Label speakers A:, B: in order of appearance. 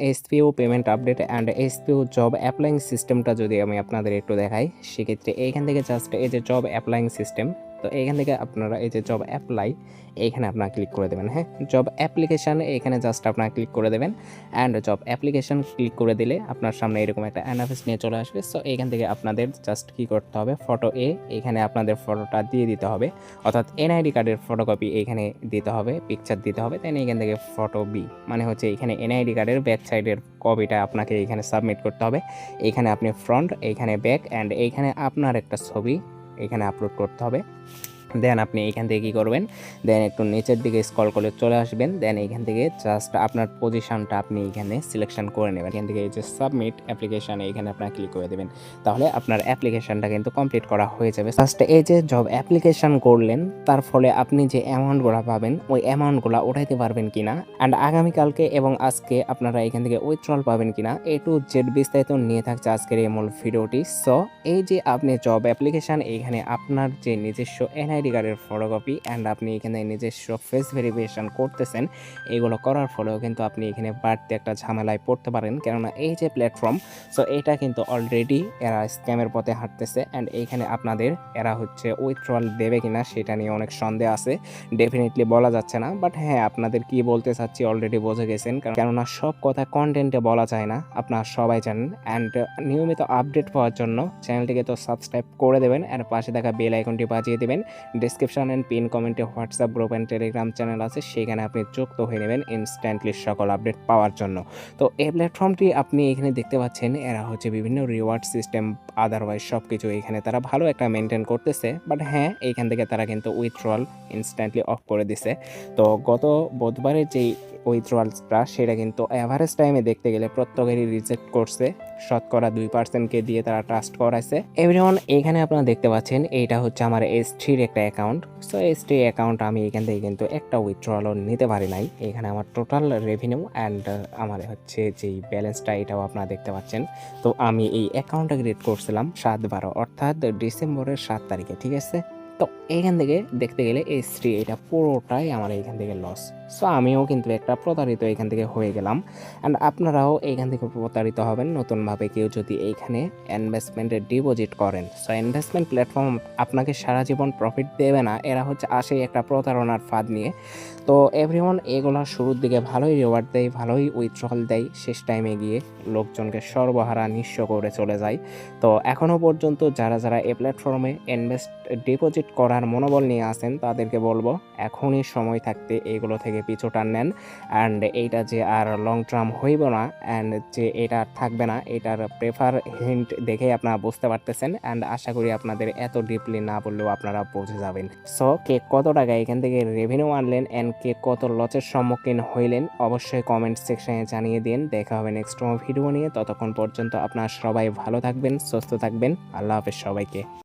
A: SPO payment update and SPO job applying সিস্টেমটা যদি আমি আপনাদের একটু দেখাই, সেক্ষেত্রে এইখান থেকে জাস্ট এই যে জব অ্যাপ্লাইং সিস্টেম, তো এইখান থেকে আপনারা এই যে জব অ্যাপ্লাই এইখানে আপনারা ক্লিক করে দেবেন। হ্যাঁ, জব অ্যাপ্লিকেশান এখানে জাস্ট আপনারা ক্লিক করে দেবেন অ্যান্ড জব অ্যাপ্লিকেশান ক্লিক করে দিলে আপনার সামনে এরকম একটা ইন্টারফেস নিয়ে চলে আসবে। সো এইখান থেকে আপনাদের জাস্ট কী করতে হবে, ফটো এখানে আপনাদের ফটোটা দিয়ে দিতে হবে, অর্থাৎ এনআইডি কার্ডের ফটোকপি এখানে দিতে হবে, পিকচার দিতে হবে। দেন এখান থেকে ফটো বি মানে হচ্ছে এখানে এনআইডি কার্ডের ব্যাক সাইডের কপিটা আপনাকে এখানে সাবমিট করতে হবে। এইখানে আপনি ফ্রন্ট, এইখানে ব্যাক অ্যান্ড এইখানে আপনার একটা ছবি এখানে আপলোড করতে হবে। দেন আপনি এইখান থেকে কী করবেন, দেন একটু নিচের দিকে স্ক্রল করে চলে আসবেন। দেন এইখান থেকে জাস্ট আপনার পজিশনটা আপনি এখানে সিলেকশন করে নেবেন। এখান থেকে এই যে সাবমিট অ্যাপ্লিকেশান এইখানে আপনার ক্লিক করে দেবেন, তাহলে আপনার অ্যাপ্লিকেশানটা কিন্তু কমপ্লিট করা হয়ে যাবে। ফার্স্ট এই যে জব অ্যাপ্লিকেশান করলেন, তার ফলে আপনি যে অ্যামাউন্টগুলো পাবেন ওই অ্যামাউন্টগুলো উঠাইতে পারবেন কিনা অ্যান্ড আগামীকালকে এবং আজকে আপনারা এখান থেকে উইথড্রল পাবেন কিনা, এ টু জেড বিস্তারিত নিয়ে থাকছে আজকের এই মূল ভিডিওটি। সো এই যে আপনি জব অ্যাপ্লিকেশান এইখানে আপনার যে নিজস্ব এনআইডি কার্ডের ফটোকপি অ্যান্ড আপনি এখানে নিজস্ব ফেস ভেরিফিকেশান করতেছেন, এগুলো করার ফলেও কিন্তু আপনি এখানে বাড়তি একটা ঝামেলায় পড়তে পারেন। কেননা এই যে প্ল্যাটফর্ম, সো এটা কিন্তু অলরেডি এরা স্ক্যামের পথে হাঁটতেছে অ্যান্ড এইখানে আপনাদের এরা হচ্ছে উইথড্রল দেবে কিনা সেটা নিয়ে অনেক সন্দেহ আছে, ডেফিনেটলি বলা যাচ্ছে না। বাট হ্যাঁ, আপনাদের কি বলতে চাচ্ছি অলরেডি বুঝে গেছেন, কেননা সব কথা কন্টেন্টে বলা যায় না, আপনারা সবাই জানেন। অ্যান্ড নিয়মিত আপডেট পাওয়ার জন্য চ্যানেলটিকে তো সাবস্ক্রাইব করে দেবেন আর পাশে থাকা বেল আইকনটি বাজিয়ে দেবেন। ডিসক্রিপশন অ্যান্ড পিন কমেন্টে WhatsApp group and Telegram channel আছে, সেখানে আপনি যুক্ত হয়ে নেবেন ইনস্ট্যান্টলি সকল আপডেট পাওয়ার জন্য। তো এই প্ল্যাটফর্মটি আপনি এখানে দেখতে পাচ্ছেন, এরা হচ্ছে বিভিন্ন রিওয়ার্ড সিস্টেম আদারওয়াইজ সব কিছু এখানে তারা ভালো একটা মেনটেন করতেছে। বাট হ্যাঁ, এইখান থেকে তারা কিন্তু উইথড্রল ইনস্ট্যান্টলি অফ করে দিছে। তো গত বুধবারের যেই উইথড্রলসটা সেটা কিন্তু অ্যাভারেজ টাইমে দেখতে গেলে প্রত্যেকেরই রিজেক্ট করছে, শতকরা 2%কে দিয়ে তারা ট্রাস্ট করাইছে। এভরিওয়ান এখানে আপনারা দেখতে পাচ্ছেন এইটা হচ্ছে আমার S3-র একটা অ্যাকাউন্ট। সো S3 অ্যাকাউন্ট আমি এখান থেকে কিন্তু একটা উইথড্রলও নিতে পারি নাই। এখানে আমার টোটাল রেভিনিউ অ্যান্ড আমার হচ্ছে যেই ব্যালেন্সটা এটাও আপনারা দেখতে পাচ্ছেন। তো আমি এই অ্যাকাউন্টটা ক্রিয়েট করছিলাম 7/12 অর্থাৎ ডিসেম্বরের 7 তারিখে, ঠিক আছে। তো এইখান থেকে দেখতে গেলে S3 এটা পুরোটাই আমার এইখান থেকে লস। সো আমিও কিন্তু একটা প্রতারিত এখান থেকে হয়ে গেলাম অ্যান্ড আপনারাও এইখান থেকে প্রতারিত হবেন নতুনভাবে কেউ যদি এইখানে ইনভেস্টমেন্টে ডিপোজিট করেন। সো ইনভেস্টমেন্ট প্ল্যাটফর্ম আপনাকে সারা জীবন প্রফিট দেবে না, এরা হচ্ছে আসে একটা প্রতারণার ফাঁদ নিয়ে। তো এভরিওয়ান এগুলো শুরুর দিকে ভালোই রিওয়ার্ড দেয়, ভালোই উইথড্রল দেয়, শেষ টাইমে গিয়ে লোকজনকে সর্বহারা নিঃস্ব করে চলে যায়। তো এখনও পর্যন্ত যারা যারা এই প্ল্যাটফর্মে ডিপোজিট করার মনোবল নিয়ে আসেন তাদেরকে বলবো এখনই সময় থাকতে এগুলো থেকে পিছু টান নেন অ্যান্ড এইটা যে আর লং টার্ম হইব না অ্যান্ড যে এটা থাকবে না, এটার প্রেফার হিন্ট দেখেই আপনারা বুঝতে পারতেছেন অ্যান্ড আশা করি আপনাদের এত ডিপলি না বললেও আপনারা বুঝে যাবেন। সো কে কত টাকা এখান থেকে রেভিনিউ আনলেন অ্যান্ড কে কত লসের সম্মুখীন হইলেন অবশ্যই কমেন্ট সেকশনে জানিয়ে দিন। দেখা হবে নেক্সট ভিডিও নিয়ে, ততক্ষণ পর্যন্ত আপনারা সবাই ভালো থাকবেন, সুস্থ থাকবেন। আল্লাহ হাফেজ সবাইকে।